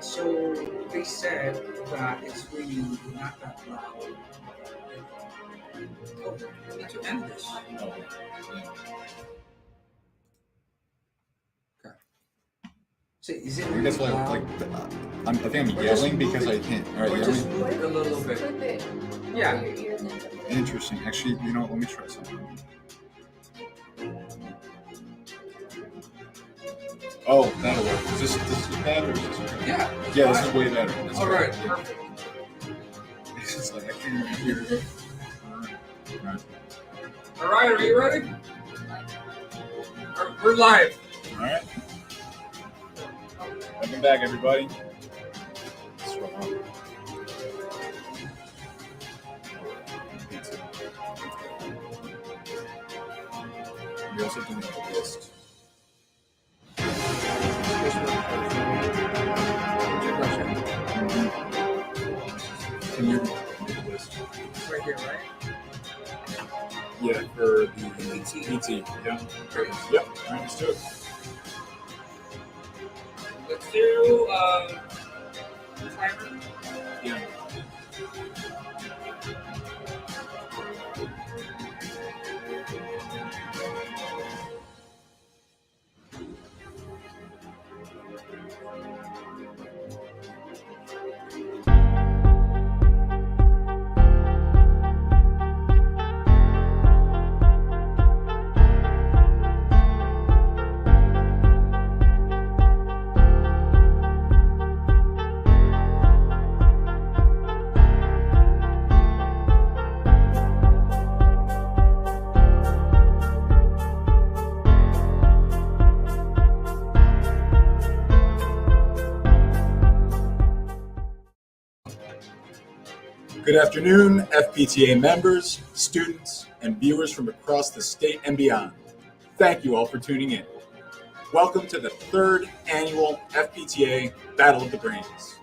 So they said that it's really not that loud. Oh, we need to end this. Oh, yeah. Okay. So is it I think really that's why, loud? I think I'm Or just yelling move because it. I can't. All right, Or yelling. just move it a little bit. Flip it Yeah. over your ears and something. Interesting. Actually, let me try something. Oh, that'll work. Is this bad or is this good? Yeah. Yeah, this is way better. That's All right. great. Perfect. It's just like I can't even hear it. All right. All right. Are you ready? We're live. All right. Welcome back, everybody. Let's roll on. We also do the list. Can you make a list? It's right here, right? Yeah, for the PT. PT. Yeah. Great. Yep. All right, let's do it. Let's do timer. Yeah. Good afternoon, FPTA members, students, and viewers from across the state and beyond. Thank you all for tuning in. Welcome to the third annual FPTA Battle of the Brains.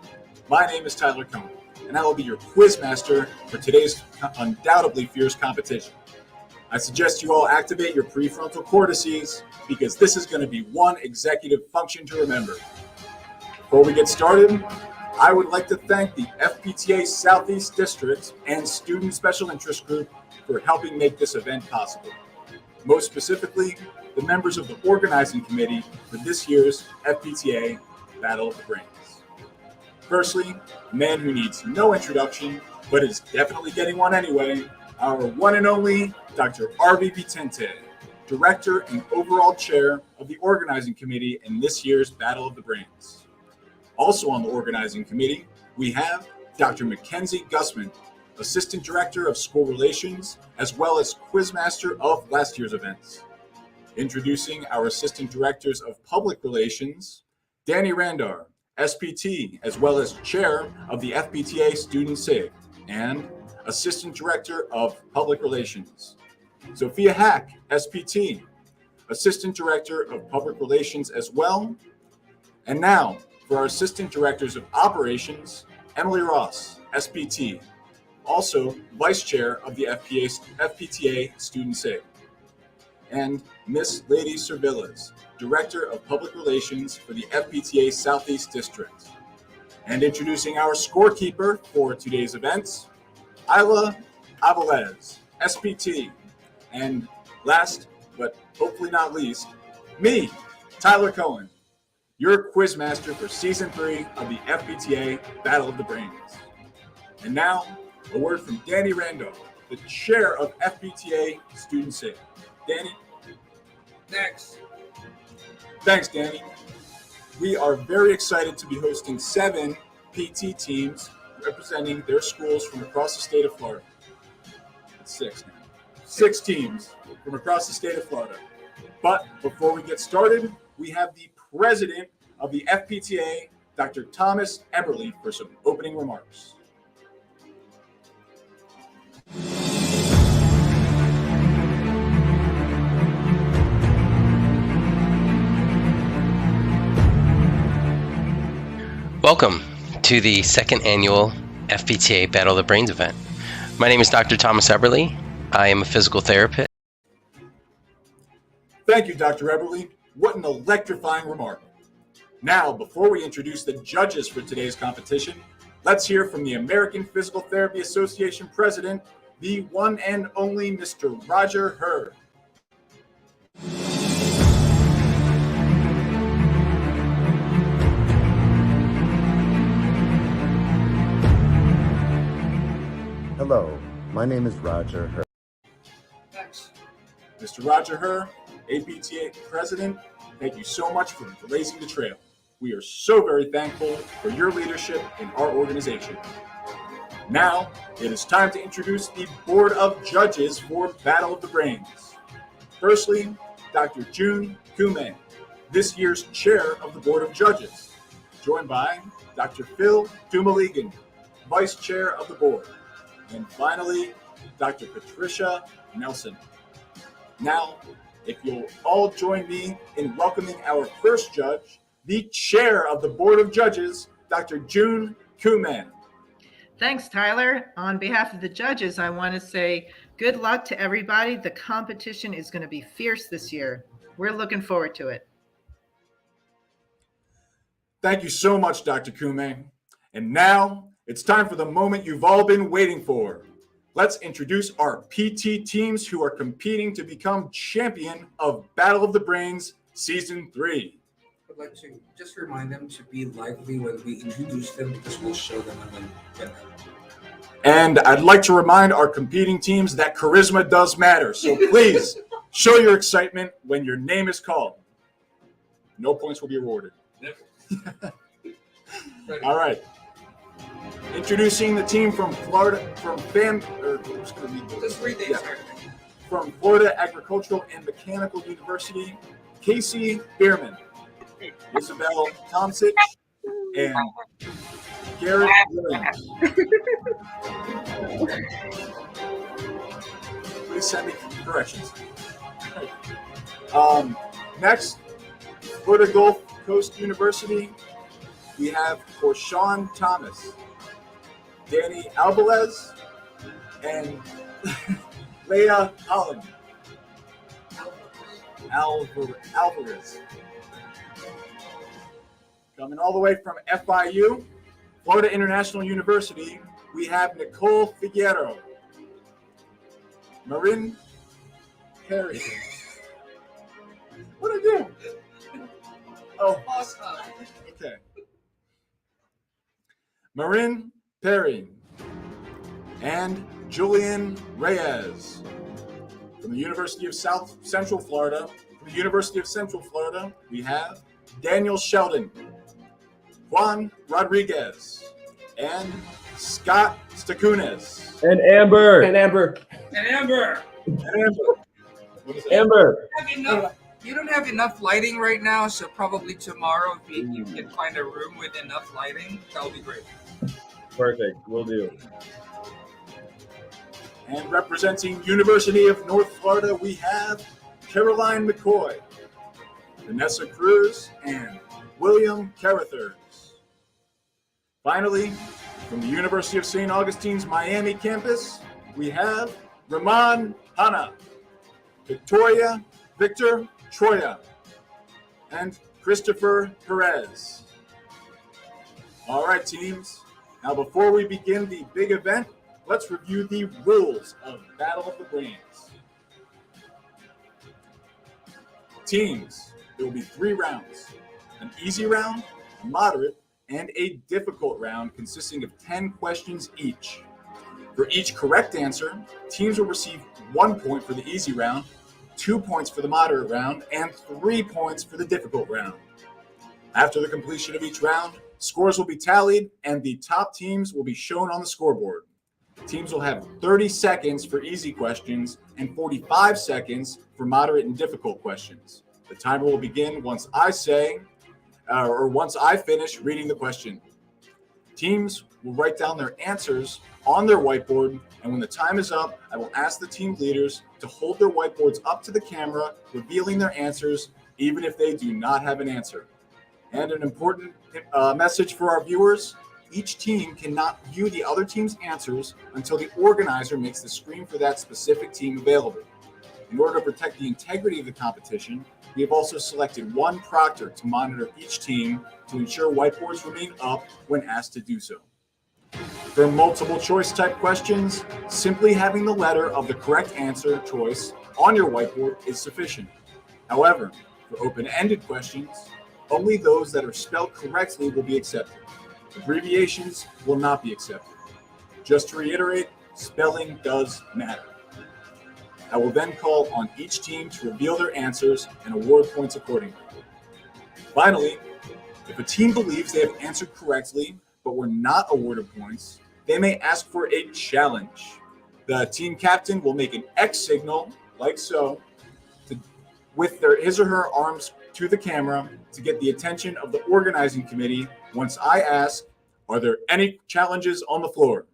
My name is Tyler Cohen, and I will be your quiz master for today's undoubtedly fierce competition. I suggest you all activate your prefrontal cortices because this is going to be one executive function to remember. Before we get started, I would like to thank the FPTA Southeast District and Student Special Interest Group for helping make this event possible. Most specifically, the members of the organizing committee for this year's FPTA Battle of the Brains. Firstly, a man who needs no introduction, but is definitely getting one anyway, our one and only Dr. R.V. Vicente, Director and overall chair of the organizing committee in this year's Battle of the Brains. Also on the organizing committee, we have Dr. Mackenzie Gussman, Assistant Director of School Relations, as well as Quizmaster of last year's events. Introducing our Assistant Directors of Public Relations, Danny Randar, SPT, as well as Chair of the FPTA Student SIG, and Assistant Director of Public Relations, Sophia Hack, SPT, Assistant Director of Public Relations as well. And now, for our Assistant Directors of Operations, Emily Ross, SPT, also Vice Chair of the FPTA Student SIG, and Miss Lady Servillas, Director of Public Relations for the FPTA Southeast District. And introducing our scorekeeper for today's events, Isla Avalez, SPT, and last but hopefully not least, me, Tyler Cohen, your quizmaster for Season 3 of the FPTA Battle of the Brains. And now, a word from Danny Randolph, the chair of FPTA Student SIG. Danny? Next. Thanks, Danny. We are very excited to be hosting 7 PT teams representing their schools from across the state of Florida. It's 6 now. 6 teams from across the state of Florida. But before we get started, we have the president of the FPTA, Dr. Thomas Eberle, for some opening remarks. Welcome to the second annual FPTA Battle of the Brains event. My name is Dr. Thomas Eberle. I am a physical therapist. Thank you, Dr. Eberle. What an electrifying remark. Now, before we introduce the judges for today's competition, let's hear from the American Physical Therapy Association president, the one and only Mr. Roger Hurd. Hello, my name is Roger Hurd. Thanks. Mr. Roger Hurd, APTA president, thank you so much for blazing the trail. We are so very thankful for your leadership in our organization. Now, it is time to introduce the Board of Judges for Battle of the Brains. Firstly, Dr. June Kume, this year's chair of the Board of Judges, joined by Dr. Phil Dumaligan, vice chair of the board. And finally, Dr. Patricia Nelson. Now, if you'll all join me in welcoming our first judge, the chair of the Board of Judges, Dr. June Kume. Thanks, Tyler. On behalf of the judges, I want to say good luck to everybody. The competition is going to be fierce this year. We're looking forward to it. Thank you so much, Dr. Kume. And now, it's time for the moment you've all been waiting for. Let's introduce our PT teams who are competing to become champion of Battle of the Brains Season 3. I'd like to just remind them to be lively when we introduce them because we'll show them and then win them. And I'd like to remind our competing teams that charisma does matter. So please show your excitement when your name is called. No points will be awarded. All right. Introducing the team from Florida, Just read the entire thing. From Florida Agricultural and Mechanical University, Casey Bierman, Isabel Tomsich, and Garrett Williams. Please send me corrections. Next, Florida Gulf Coast University, we have Corshawn Thomas, Danny Alvarez, and Leah Holland. Alvarez. Coming all the way from FIU, Florida International University, we have Nicole Figueroa, Marin Perry. What did I do? Oh, okay. Marin Perry and Julian Reyes from the University of Central Florida. From the University of Central Florida, we have Daniel Sheldon, Juan Rodriguez, and Scott Stakunas. And Amber. And Amber. What is that? Amber. You don't have enough lighting right now, so probably tomorrow, if you can find a room with enough lighting, that'll be great. Perfect. Will do. And representing University of North Florida, we have Caroline McCoy, Vanessa Cruz, and William Carruthers. Finally, from the University of St. Augustine's Miami campus, we have Ramon Hanna, Victor Troya, and Christopher Perez. All right, teams. Now, before we begin the big event, let's review the rules of Battle of the Brains. Teams, there will be 3 rounds: an easy round, a moderate, and a difficult round consisting of 10 questions each. For each correct answer, teams will receive 1 point for the easy round, 2 points for the moderate round, and 3 points for the difficult round. After the completion of each round, scores will be tallied and the top teams will be shown on the scoreboard. Teams will have 30 seconds for easy questions and 45 seconds for moderate and difficult questions. The timer will begin once I finish reading the question. Teams will write down their answers on their whiteboard, and when the time is up, I will ask the team leaders to hold their whiteboards up to the camera, revealing their answers, even if they do not have an answer. And an important message for our viewers: each team cannot view the other team's answers until the organizer makes the screen for that specific team available. In order to protect the integrity of the competition, we have also selected one proctor to monitor each team to ensure whiteboards remain up when asked to do so. For multiple choice type questions, simply having the letter of the correct answer choice on your whiteboard is sufficient. However, for open-ended questions, only those that are spelled correctly will be accepted. Abbreviations will not be accepted. Just to reiterate, spelling does matter. I will then call on each team to reveal their answers and award points accordingly. Finally, if a team believes they have answered correctly but were not awarded points, they may ask for a challenge. The team captain will make an X signal, like so, with his or her arms to the camera to get the attention of the organizing committee once I ask, are there any challenges on the floor?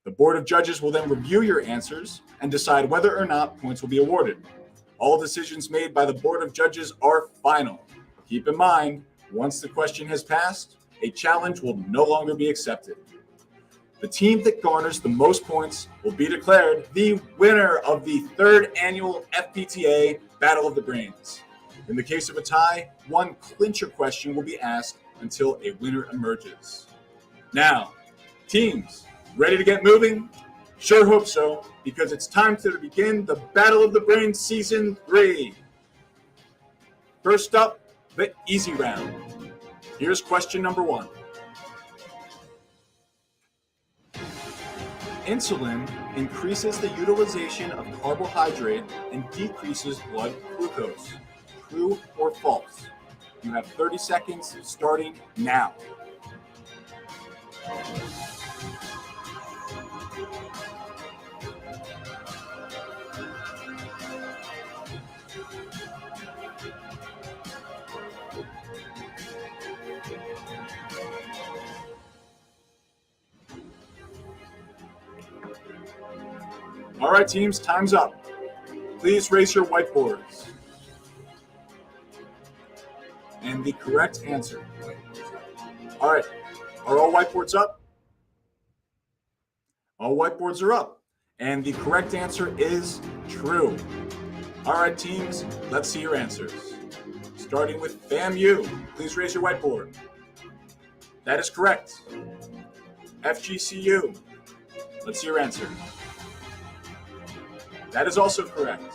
The Board of Judges will then review your answers and decide whether or not points will be awarded. All decisions made by the Board of Judges are final. Keep in mind, once the question has passed, a challenge will no longer be accepted. The team that garners the most points will be declared the winner of the third annual FPTA Battle of the Brains. In the case of a tie, one clincher question will be asked until a winner emerges. Now, teams, ready to get moving? Sure hope so, because it's time to begin the Battle of the Brains Season 3. First up, the easy round. Here's question number 1. Insulin increases the utilization of carbohydrate and decreases blood glucose. True or false? You have 30 seconds starting now. All right, teams, time's up. Please raise your whiteboards. And the correct answer. All right, are all whiteboards up? All whiteboards are up. And the correct answer is true. All right, teams, let's see your answers. Starting with FAMU, please raise your whiteboard. That is correct. FGCU, let's see your answer. That is also correct.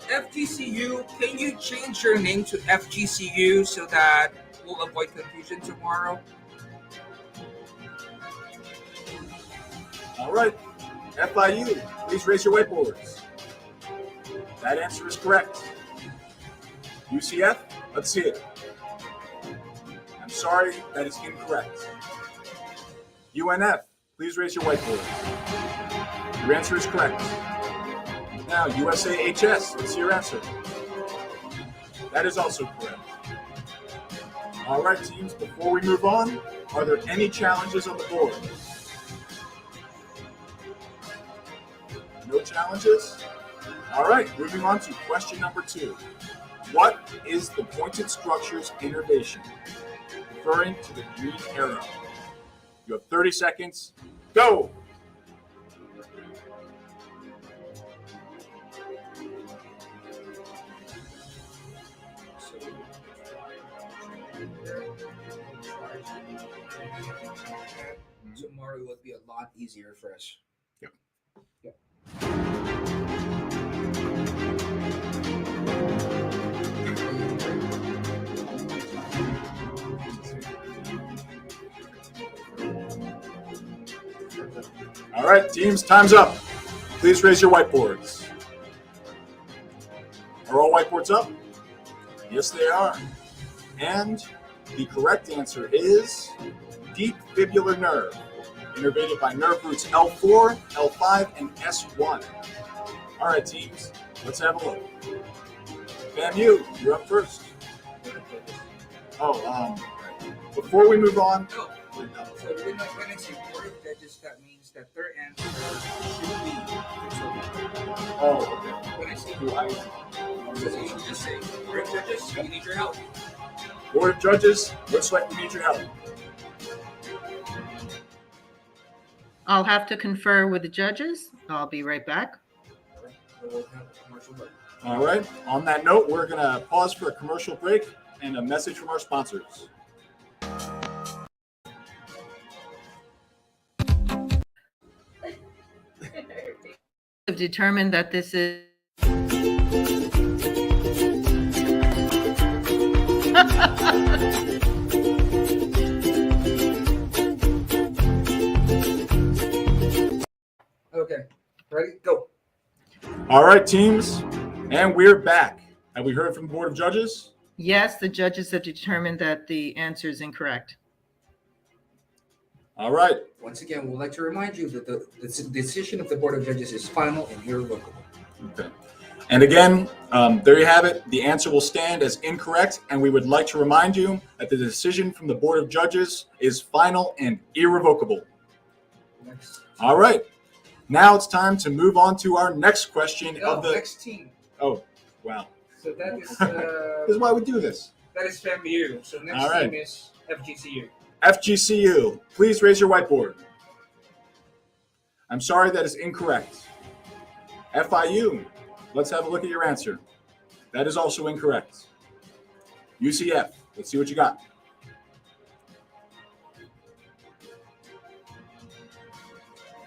FGCU, can you change your name to FGCU so that we'll avoid confusion tomorrow? All right, FIU, please raise your whiteboards. That answer is correct. UCF, let's see it. I'm sorry, that is incorrect. UNF, please raise your whiteboard. Your answer is correct. Now, USAHS, let's see your answer. That is also correct. All right, teams, before we move on, are there any challenges on the board? No challenges? All right, moving on to question number 2. What is the pointed structure's innervation? Referring to the green arrow. You have 30 seconds. Go! Tomorrow will be a lot easier for us. Yep. All right, teams, time's up. Please raise your whiteboards. Are all whiteboards up? Yes, they are. And the correct answer is deep fibular nerve, innervated by nerve roots L4, L5, and S1. All right, teams, let's have a look. FAMU, you're up first. Before we move on. No. So when I say Board of Judges, that means that their answer should be consulted. Oh, okay. When I say Do you just say Board of Judges, we need your help. Board of Judges, looks like we need your help. I'll have to confer with the judges. I'll be right back. We'll have a commercial break. All right. On that note, we're going to pause for a commercial break and a message from our sponsors. Have determined that this is Okay, ready? Go. All right, teams. And we're back. Have we heard from the Board of Judges? yes, the judges have determined that the answer is incorrect. All right. Once again, we'd like to remind you that the decision of the Board of Judges is final and irrevocable. Okay. And again, there you have it. The answer will stand as incorrect. And we would like to remind you that the decision from the Board of Judges is final and irrevocable. Next. All right. Now it's time to move on to our next question Oh, of the. next team. Oh, wow. So that is This is why we do this. that is FAMU. So next All right. team is FGCU. FGCU, please raise your whiteboard. I'm sorry, that is incorrect. FIU, let's have a look at your answer. That is also incorrect. UCF, let's see what you got.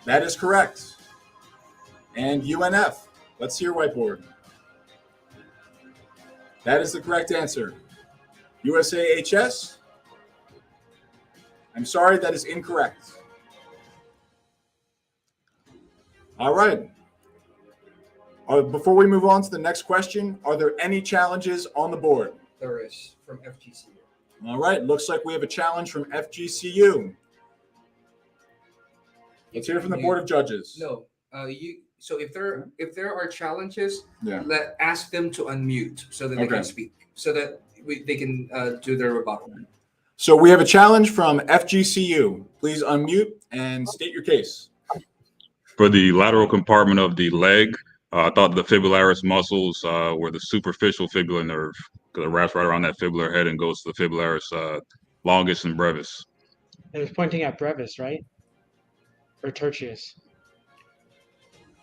That is correct. And UNF, let's see your whiteboard. That is the correct answer. USAHS, I'm sorry, that is incorrect. All right. Before we move on to the next question, are there any challenges on the board? There is from FGCU. All right, looks like we have a challenge from FGCU. Let's hear from the Board of Judges. No, you. So if there are challenges, Yeah. ask them to unmute so that they Okay. can speak, so that they can do their rebuttal. So we have a challenge from FGCU. Please unmute and state your case. For the lateral compartment of the leg, I thought the fibularis muscles were the superficial fibular nerve, because it wraps right around that fibular head and goes to the fibularis longus and brevis. It was pointing at brevis, right? Or tertius.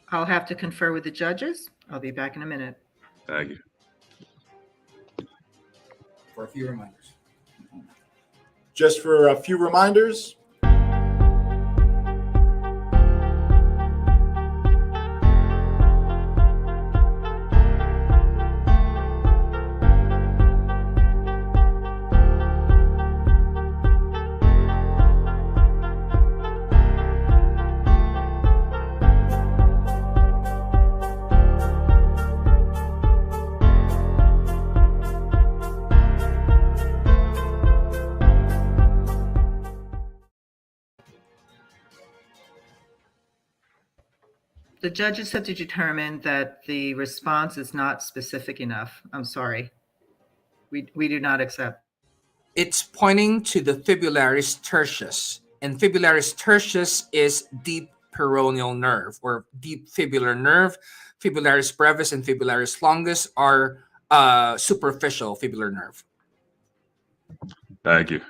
I'll have to confer with the judges. I'll be back in a minute. Thank you. For a few reminders. Just for a few reminders. The judges have to determine that the response is not specific enough. I'm sorry. We do not accept. It's pointing to the fibularis tertius, and fibularis tertius is deep peroneal nerve or deep fibular nerve. Fibularis brevis and fibularis longus are superficial fibular nerve. Thank you.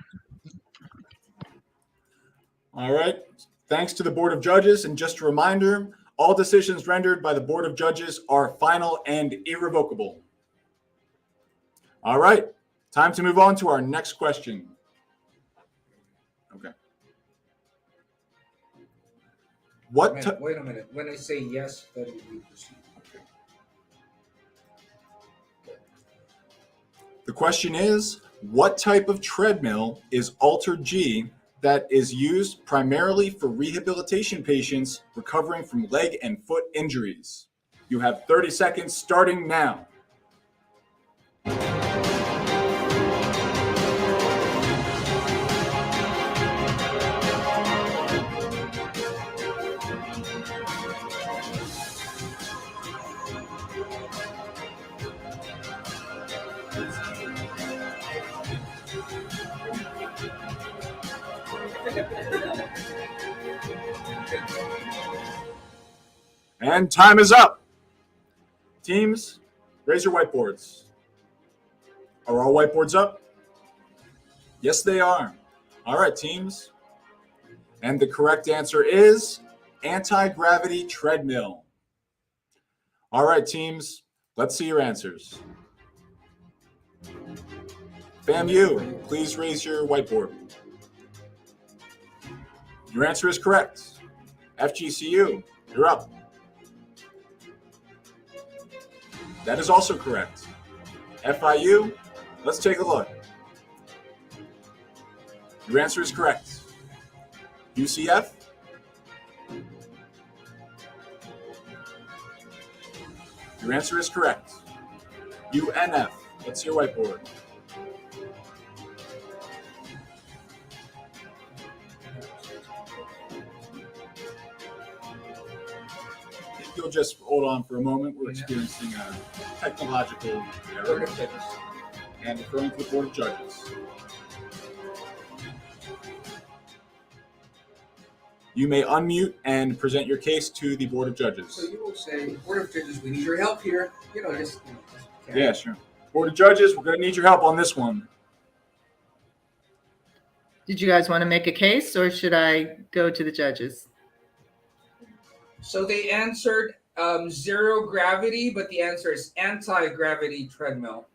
All right. Thanks to the Board of Judges. And just a reminder, all decisions rendered by the Board of Judges are final and irrevocable. All right. Time to move on to our next question. Okay. Wait a minute. When I say yes, then we proceed. The question is, what type of treadmill is Altered G that is used primarily for rehabilitation patients recovering from leg and foot injuries? You have 30 seconds starting now. And time is up. Teams, raise your whiteboards. Are all whiteboards up? Yes, they are. All right, teams. And the correct answer is anti-gravity treadmill. All right, teams, let's see your answers. FAMU, please raise your whiteboard. Your answer is correct. FGCU, you're up. That is also correct. FIU, let's take a look. Your answer is correct. UCF, your answer is correct. UNF, let's see your whiteboard. If you'll just hold on for a moment, we're experiencing a technological error and referring to the Board of Judges. You may unmute and present your case to the Board of Judges. So you will say, Board of Judges, we need your help here. Just Yeah, sure. Board of Judges, we're going to need your help on this one. Did you guys want to make a case or should I go to the judges? So they answered zero gravity, but the answer is anti-gravity treadmill.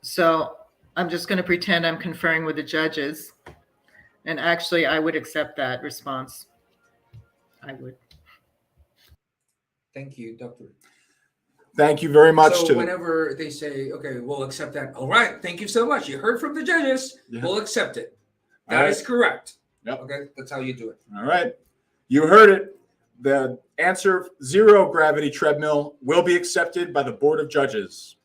So I'm just going to pretend I'm conferring with the judges. And actually, I would accept that response. I would. Thank you, Doctor. Thank you very much. So whenever they say, okay, we'll accept that. All right, thank you so much. You heard from the judges. Yeah. We'll accept it. That is correct. Yep. Okay, that's how you do it. All right. You heard it. The answer, zero gravity treadmill, will be accepted by the Board of Judges.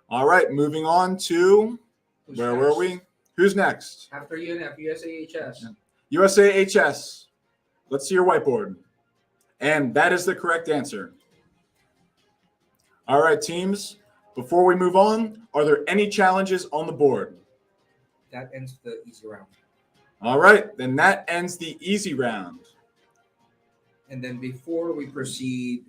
All right, moving on to, where were we? Who's next? After UNF, USAHS. USAHS. Let's see your whiteboard. And that is the correct answer. All right, teams. Before we move on, are there any challenges on the board? That ends the easy round. All right, then that ends the easy round. And then before we proceed,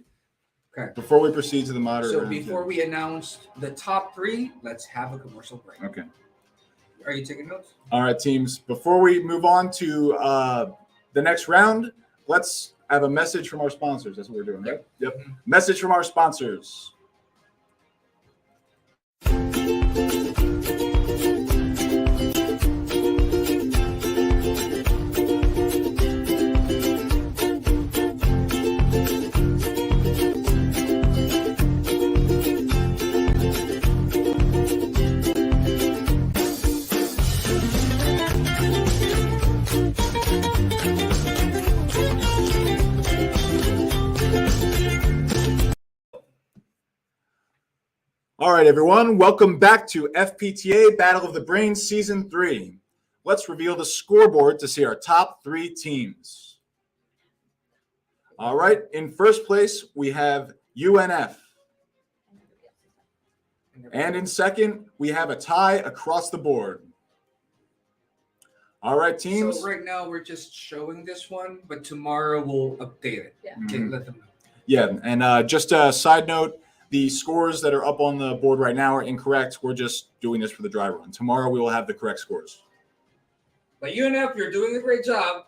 Before we proceed to the moderate round. So before we announce the top three, let's have a commercial break. Okay. Are you taking notes? All right, teams. Before we move on to the next round, let's have a message from our sponsors. That's what we're doing, right? Yep. Mm-hmm. Message from our sponsors. All right, everyone. Welcome back to FPTA Battle of the Brains Season 3. Let's reveal the scoreboard to see our top three teams. All right. In first place, we have UNF. And in second, we have a tie across the board. All right, teams. So right now, we're just showing this one, but tomorrow we'll update it. Yeah. Okay, let them know. Yeah, and just a side note, the scores that are up on the board right now are incorrect. We're just doing this for the dry run. Tomorrow we will have the correct scores. But UNF, you're doing a great job.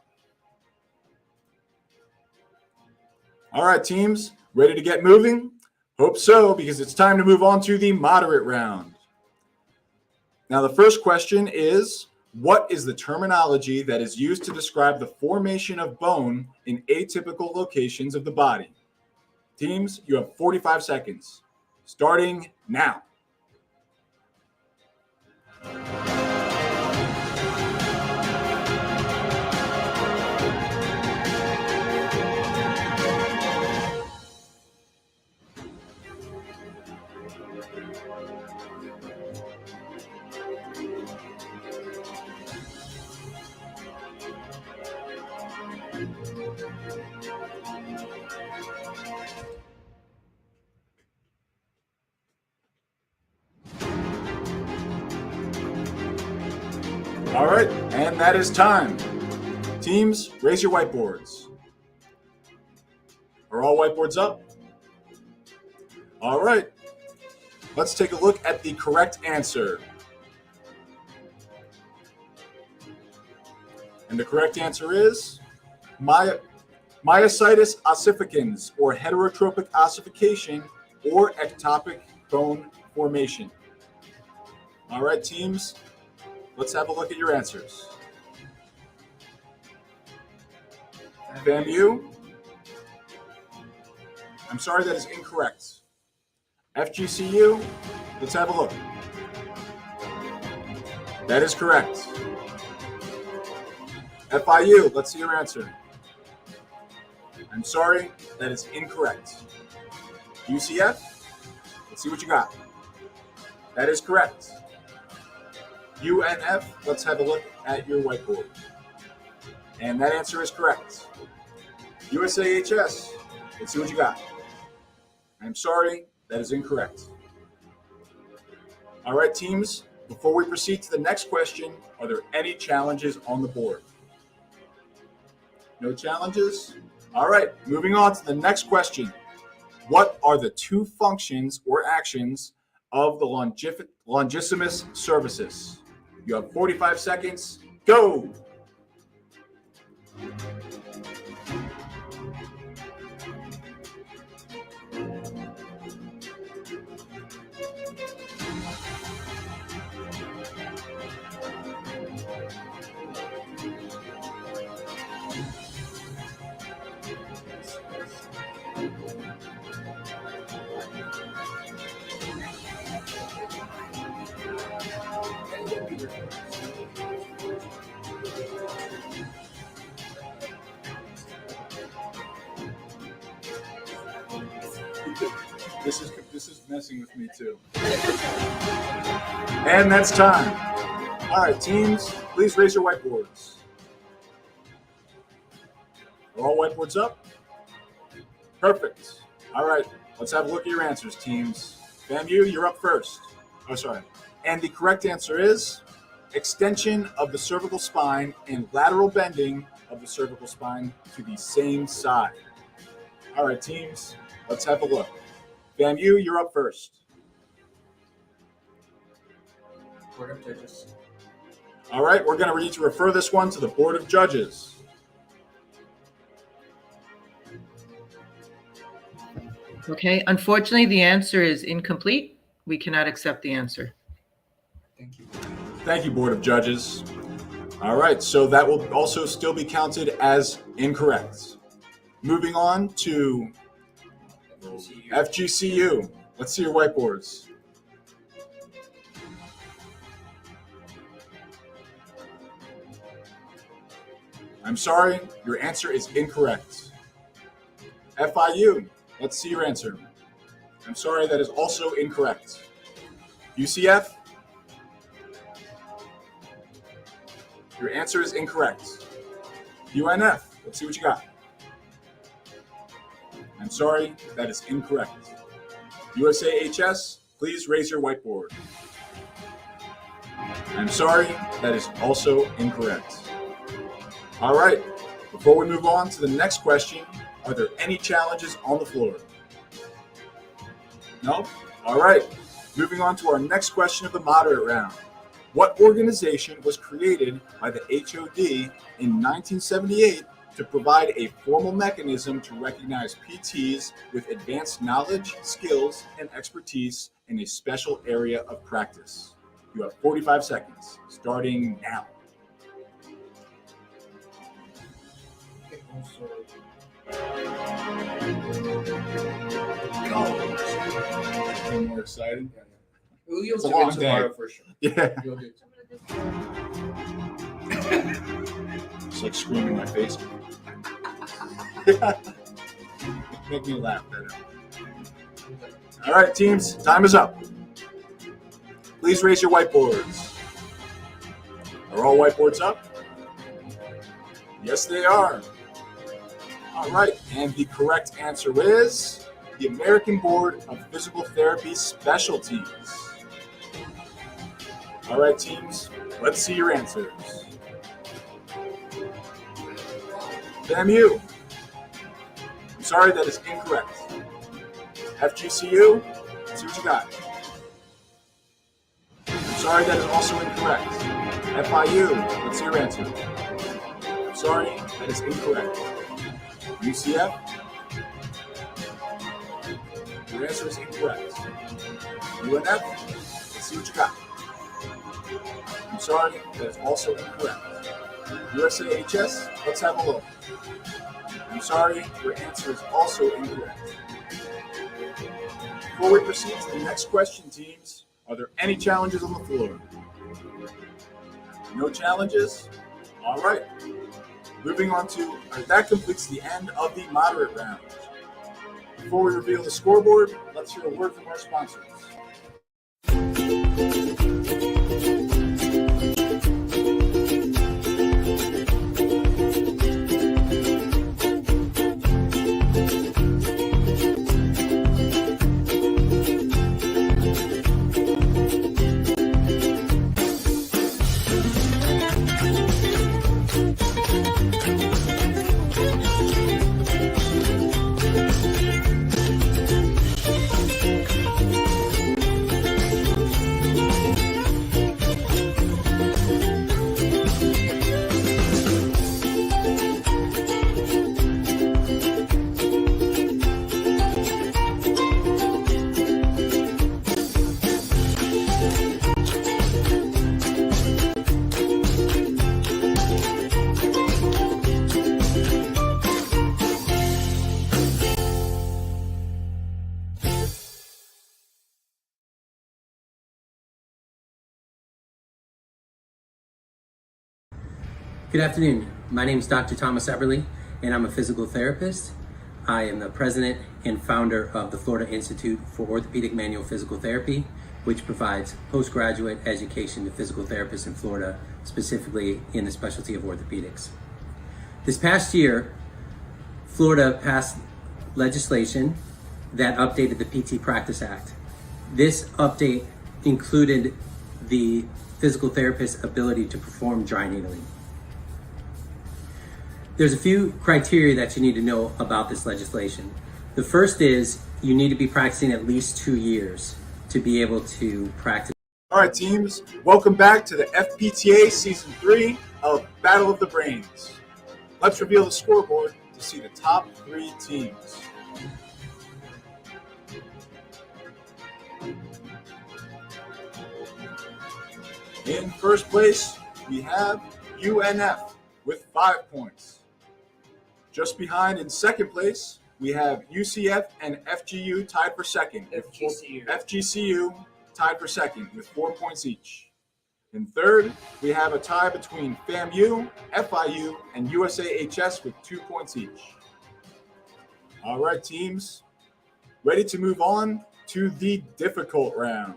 All right, teams, ready to get moving? Hope so, because it's time to move on to the moderate round. Now, the first question is, what is the terminology that is used to describe the formation of bone in atypical locations of the body? Teams, you have 45 seconds, starting now. All right, and that is time. Teams, raise your whiteboards. Are all whiteboards up? All right. Let's take a look at the correct answer. And the correct answer is Myositis ossificans, or heterotrophic ossification, or ectopic bone formation. All right, teams, let's have a look at your answers. FAMU, I'm sorry, that is incorrect. FGCU, let's have a look. That is correct. FIU, let's see your answer. I'm sorry, that is incorrect. UCF, let's see what you got. That is correct. UNF, let's have a look at your whiteboard. And that answer is correct. USAHS, let's see what you got. I'm sorry, that is incorrect. All right, teams, before we proceed to the next question, are there any challenges on the board? No challenges? All right, moving on to the next question. What are the two functions or actions of the longissimus cervicis? You have 45 seconds. Go! This is messing with me too. And that's time. All right, teams, please raise your whiteboards. Are all whiteboards up? Perfect. All right, let's have a look at your answers, teams. FAMU, you're up first. Oh, sorry. And the correct answer is extension of the cervical spine and lateral bending of the cervical spine to the same side. All right, teams, let's have a look. FAMU, you're up first. Board of Judges. All right, we're going to need to refer this one to the Board of Judges. Okay, unfortunately, the answer is incomplete. We cannot accept the answer. Thank you. Thank you, Board of Judges. All right, so that will also still be counted as incorrect. Moving on to FGCU. Let's see your whiteboards. I'm sorry, your answer is incorrect. FIU, let's see your answer. I'm sorry, that is also incorrect. UCF, your answer is incorrect. UNF, let's see what you got. I'm sorry, that is incorrect. USAHS, please raise your whiteboard. I'm sorry, that is also incorrect. All right, before we move on to the next question, are there any challenges on the floor? No? All right, moving on to our next question of the moderate round. What organization was created by the HOD in 1978 to provide a formal mechanism to recognize PTs with advanced knowledge, skills, and expertise in a special area of practice? You have 45 seconds, starting now. Getting more excited? You'll It's a do it long tomorrow day. for sure. Yeah. You'll do it. It's like screaming in my face. Make me laugh better. All right, teams, time is up. Please raise your whiteboards. Are all whiteboards up? Yes, they are. All right, and the correct answer is the American Board of Physical Therapy Specialties. All right, teams, let's see your answers. FAMU, I'm sorry, that is incorrect. FGCU, let's see what you got. I'm sorry, that is also incorrect. FIU, let's see your answer. I'm sorry, that is incorrect. UCF? Your answer is incorrect. UNF? Let's see what you got. I'm sorry, that is also incorrect. USAHS? Let's have a look. I'm sorry, your answer is also incorrect. Before we proceed to the next question, teams, are there any challenges on the floor? No challenges? All right. Moving on to, that completes the end of the moderate round. Before we reveal the scoreboard, let's hear a word from our sponsors. Good afternoon. My name is Dr. Thomas Eberly, and I'm a physical therapist. I am the president and founder of the Florida Institute for Orthopedic Manual Physical Therapy, which provides postgraduate education to physical therapists in Florida, specifically in the specialty of orthopedics. This past year, Florida passed legislation that updated the PT Practice Act. This update included the physical therapist's ability to perform dry needling. There's a few criteria that you need to know about this legislation. The first is you need to be practicing at least 2 years to be able to practice. All right, teams, welcome back to the FPTA Season 3 of Battle of the Brains. Let's reveal the scoreboard to see the top 3 teams. In first place, we have UNF with 5 points. Just behind in second place, we have UCF and FGU tied for second. FGCU tied for second with 4 points each. In third, we have a tie between FAMU, FIU, and USAHS with 2 points each. All right, teams, ready to move on to the difficult round.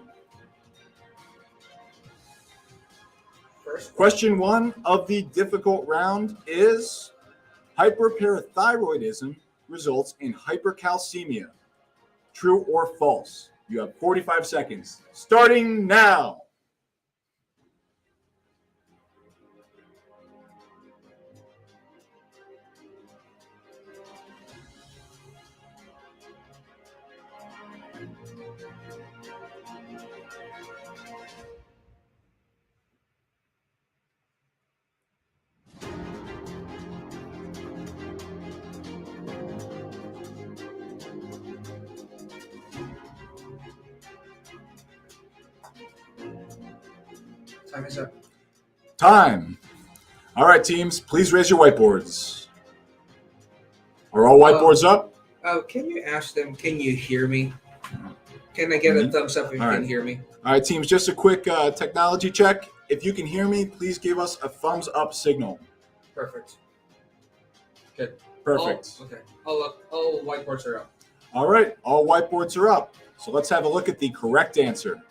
Question 1 of the difficult round is: hyperparathyroidism results in hypercalcemia. True or false? You have 45 seconds, starting now. Time is up. Time. All right, teams, please raise your whiteboards. Are all whiteboards up? Can you ask them, can you hear me? Can I get a thumbs up if you All can right. hear me? All right, teams, just a quick technology check. If you can hear me, please give us a thumbs up signal. Perfect. Good. Perfect. Okay. All whiteboards are up. All right, all whiteboards are up. So let's have a look at the correct answer.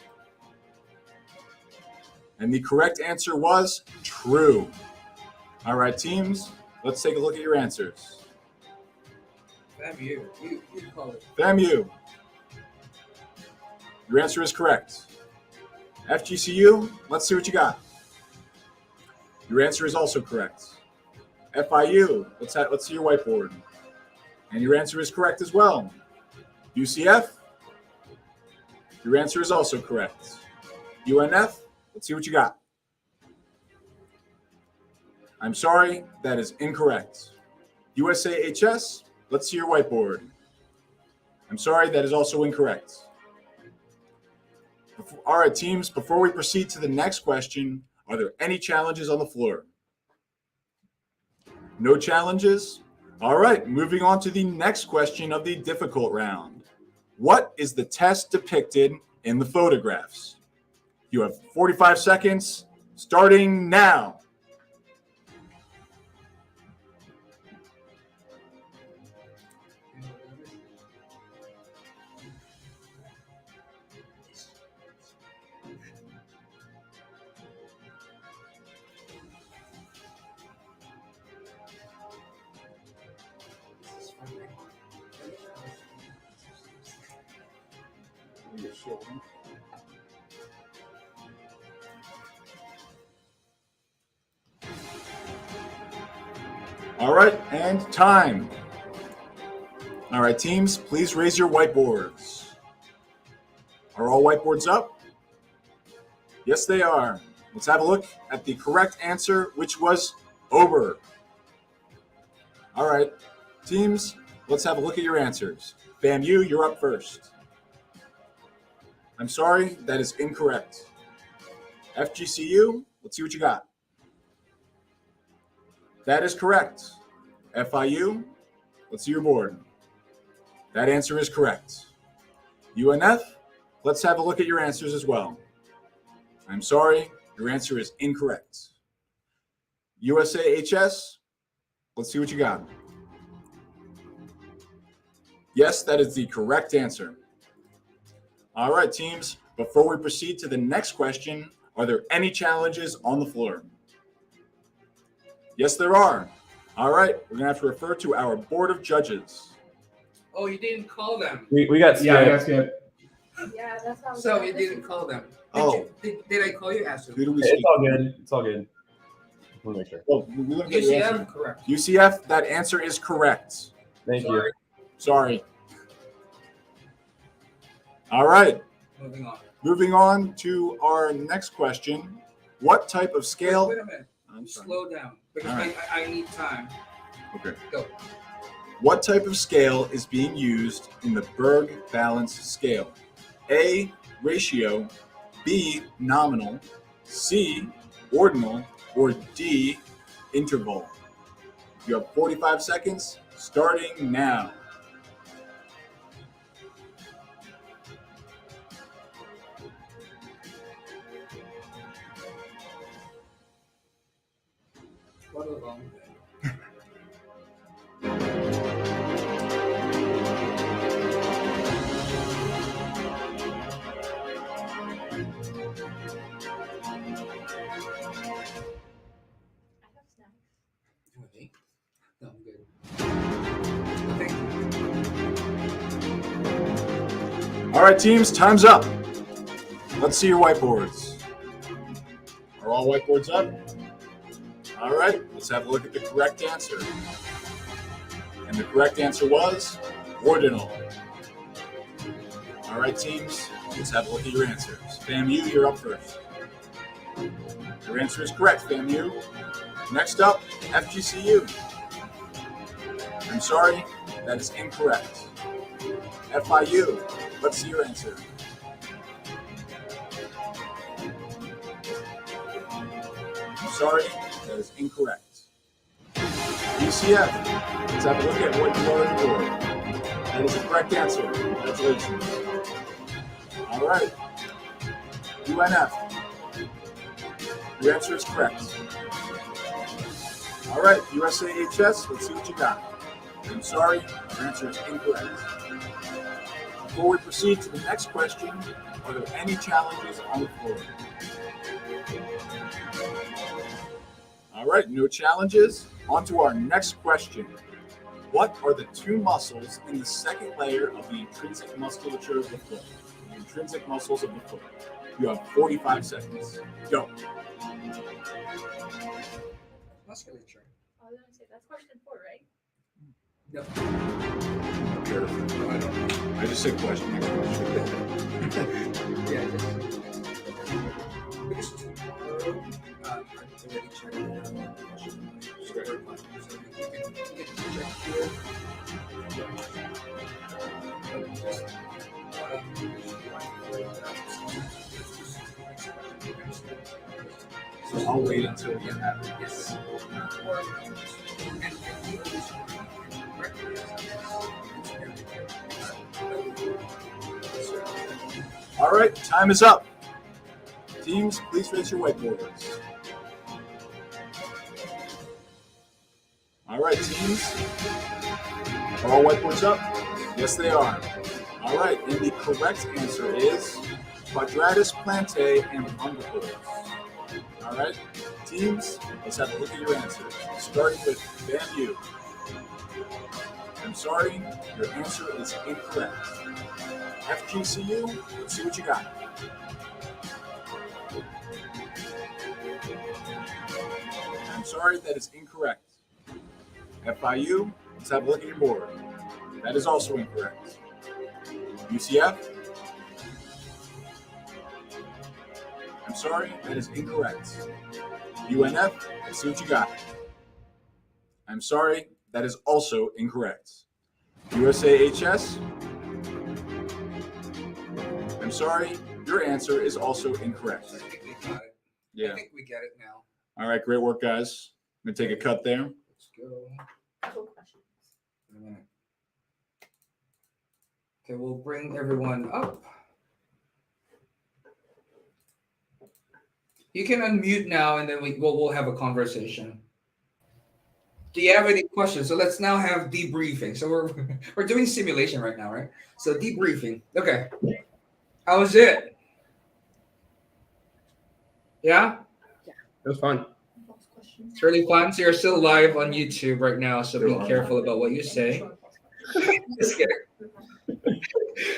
And the correct answer was true. All right, teams, let's take a look at your answers. FAMU. You call it. FAMU. Your answer is correct. FGCU, let's see what you got. Your answer is also correct. FIU, let's see your whiteboard. And your answer is correct as well. UCF, your answer is also correct. UNF, let's see what you got. I'm sorry, that is incorrect. USAHS, let's see your whiteboard. I'm sorry, that is also incorrect. All right, teams, before we proceed to the next question, are there any challenges on the floor? No challenges? All right, moving on to the next question of the difficult round. What is the test depicted in the photographs? You have 45 seconds, starting now. All right, and time. All right, teams, please raise your whiteboards. Are all whiteboards up? Yes, they are. Let's have a look at the correct answer, which was over. All right, teams, let's have a look at your answers. FAMU, you're up first. I'm sorry, that is incorrect. FGCU, let's see what you got. That is correct. FIU, let's see your board. That answer is correct. UNF, let's have a look at your answers as well. I'm sorry, your answer is incorrect. USAHS, let's see what you got. Yes, that is the correct answer. All right, teams, before we proceed to the next question, are there any challenges on the floor? Yes, there are. All right, we're going to have to refer to our board of judges. Oh, you didn't call them. We got skipped. Yeah, that's how. So you didn't call them. Did I call you, Ashley? Who do we It's speak? all good. It's all good. Just want to make sure. Oh, we looked at your answer. UCF, correct. UCF, that answer is correct. Thank you. Sorry. All right, Moving on. moving on to our next question. What type of scale? Wait a minute. I'm sorry. Slow down because All right. I need time. Okay. Go. What type of scale is being used in the Berg balance scale? A, ratio, B, nominal, C, ordinal, or D, interval? You have 45 seconds, starting now. What a long day. I have snacks. Okay. No, I'm good. Thank you. All right, teams, time's up. Let's see your whiteboards. Are all whiteboards up? All right, let's have a look at the correct answer. And the correct answer was ordinal. All right, teams, let's have a look at your answers. FAMU, you're up first. Your answer is correct, FAMU. Next up, FGCU. I'm sorry, that is incorrect. FIU, let's see your answer. I'm sorry, that is incorrect. UCF, let's have a look at what you are on the board. That is the correct answer. Congratulations. All right. UNF, your answer is correct. All right, USAHS, let's see what you got. I'm sorry, your answer is incorrect. Before we proceed to the next question, are there any challenges on the floor? All right, no challenges. On to our next question. What are the two muscles in the second layer of the intrinsic musculature of the foot? The intrinsic muscles of the foot. You have 45 seconds. Go. Musculature. I was gonna say that's question 4, right? No. Careful. I don't know. I just said question. Next question. Yeah, because tomorrow, I already checked it out. So you can check So I'll wait until we get that. Yes. All right, time is up. Teams, please raise your whiteboards. All right, teams. Are all whiteboards up? Yes, they are. All right, and the correct answer is Quadratus plantae and umbilicus. All right, teams, let's have a look at your answers. Starting with Van Yu. I'm sorry, your answer is incorrect. FGCU, let's see what you got. I'm sorry, that is incorrect. FIU, let's have a look at your board. That is also incorrect. UCF, I'm sorry, that is incorrect. UNF, let's see what you got. I'm sorry, that is also incorrect. USAHS, I'm sorry, your answer is also incorrect. I think we got it. Yeah. I think we get it now. All right, great work, guys. I'm gonna take a cut there. Let's go. Couple questions. In a minute. Okay, we'll bring everyone up. You can unmute now, and then we'll have a conversation. Do you have any questions? So let's now have debriefing. So we're doing simulation right now, right? So debriefing. Okay. How was it? Yeah? It was fun. It's really fun. So you're still live on YouTube right now, so be careful about what you say. Just kidding.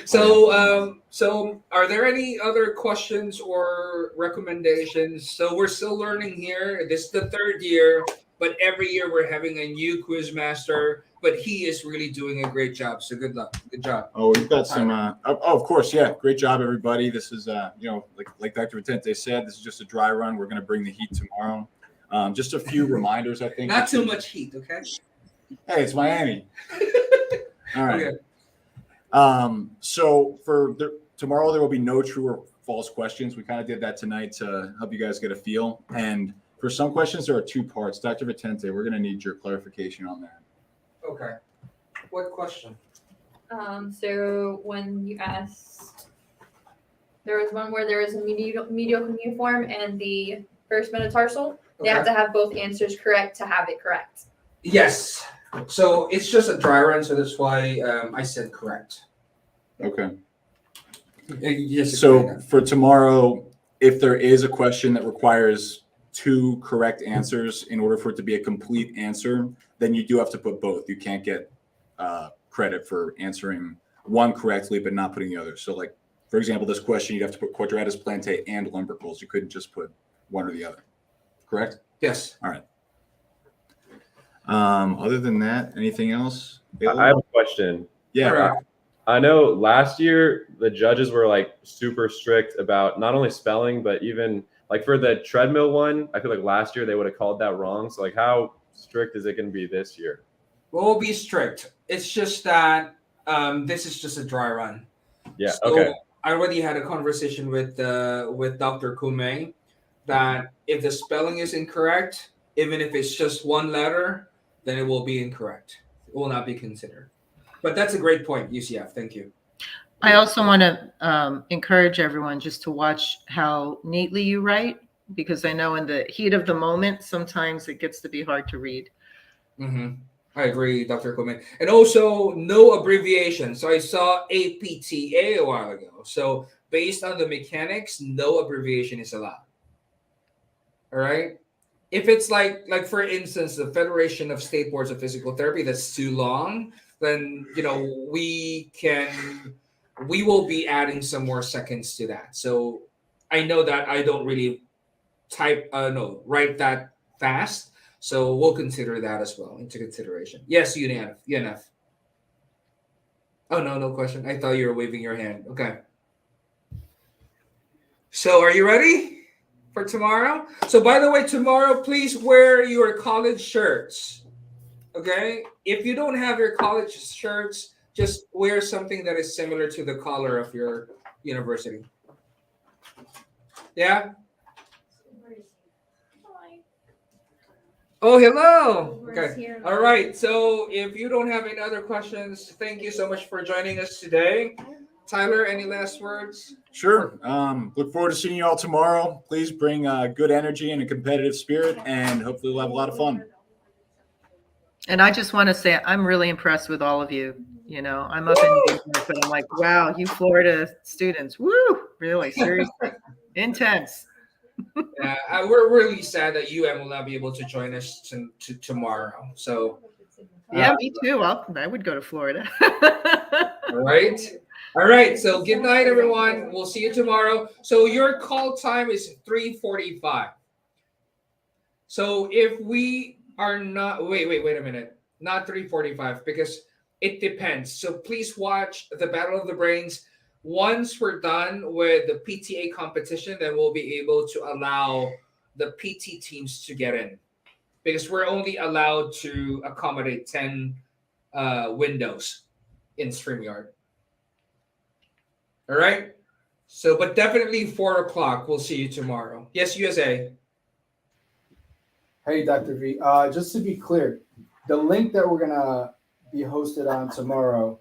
So are there any other questions or recommendations? So we're still learning here. This is the third year, but every year we're having a new quiz master, but he is really doing a great job. So good luck. Good job. Oh, we've got some. Of course, yeah. Great job, everybody. This is, like Dr. Vitente said, this is just a dry run. We're going to bring the heat tomorrow. Just a few reminders, I think. Not too much heat, okay? Hey, it's Miami. All right. Okay. So for tomorrow, there will be no true or false questions. We kind of did that tonight to help you guys get a feel. And for some questions, there are two parts. Dr. Vitente, we're going to need your clarification on that. Okay. What question? So when you asked, there was one where there was a medial cuneiform and the first metatarsal. They have to have both answers correct to have it correct. Yes. So it's just a dry run, so that's why I said correct. Okay. Yes. So for tomorrow, if there is a question that requires two correct answers in order for it to be a complete answer, then you do have to put both. You can't get credit for answering one correctly but not putting the other. So like, for example, this question, you'd have to put Quadratus plantae and lumbricals. You couldn't just put one or the other. Correct? Yes. All right. Other than that, anything else? I have a question. Yeah. Right. I know last year the judges were like super strict about not only spelling, but even like for the treadmill one, I feel like last year they would have called that wrong. So like how strict is it going to be this year? We'll be strict. It's just that this is just a dry run. Yeah. So Okay. I already had a conversation with Dr. Kume that if the spelling is incorrect, even if it's just one letter, then it will be incorrect. It will not be considered. But that's a great point, UCF. Thank you. I also want to encourage everyone just to watch how neatly you write, because I know in the heat of the moment, sometimes it gets to be hard to read. Mm-hmm. I agree, Dr. Kume. And also, no abbreviation. So I saw FPTA a while ago. So based on the mechanics, no abbreviation is allowed. All right? If it's like for instance, the Federation of State Boards of Physical Therapy, that's too long, then we will be adding some more seconds to that. So I know that I don't really write that fast. So we'll consider that as well into consideration. Yes, UNF. Oh no question. I thought you were waving your hand. Okay. So are you ready for tomorrow? So by the way, tomorrow, please wear your college shirts. Okay, if you don't have your college shirts, just wear something that is similar to the color of your university. Yeah. Oh, hello. Okay. All right. So if you don't have any other questions, thank you so much for joining us today. Tyler, any last words? Sure. Look forward to seeing you all tomorrow. Please bring good energy and a competitive spirit, and hopefully we'll have a lot of fun. And I just want to say I'm really impressed with all of you. You know, I'm up in New York, but I'm like, wow, you Florida students, woo, really, seriously, intense. We're really sad that will not be able to join us tomorrow. So, Yeah, me too. I would go to Florida. all right. All right. So, good night, everyone. We'll see you tomorrow. So, your call time is 3:45. So, if we are not, wait a minute, not 3:45 because it depends. So, please watch the Battle of the Brains. Once we're done with the PTA competition, then we'll be able to allow the PT teams to get in because we're only allowed to accommodate 10 windows in StreamYard. All right. So, but definitely 4 o'clock. We'll see you tomorrow. Yes, USA. Hey, Dr. V. Just to be clear, the link that we're gonna be hosted on tomorrow,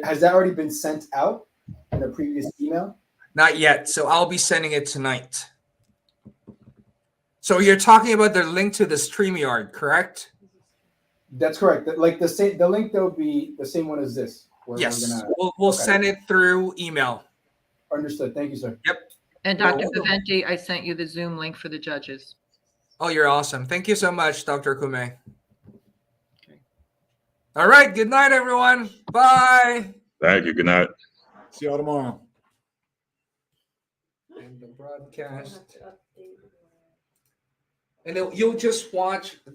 has that already been sent out in a previous email? Not yet. So I'll be sending it tonight. So you're talking about the link to the StreamYard, correct? That's correct. Like the link that will be the same one as this. Yes. We'll send it through email. Understood. Thank you, sir. Yep. And Dr. Paventi, I sent you the Zoom link for the judges. Oh, you're awesome. Thank you so much, Dr. Kume. Okay. All right. Good night, everyone. Bye. Thank you. Good night. See you all tomorrow. And the broadcast. And you'll just watch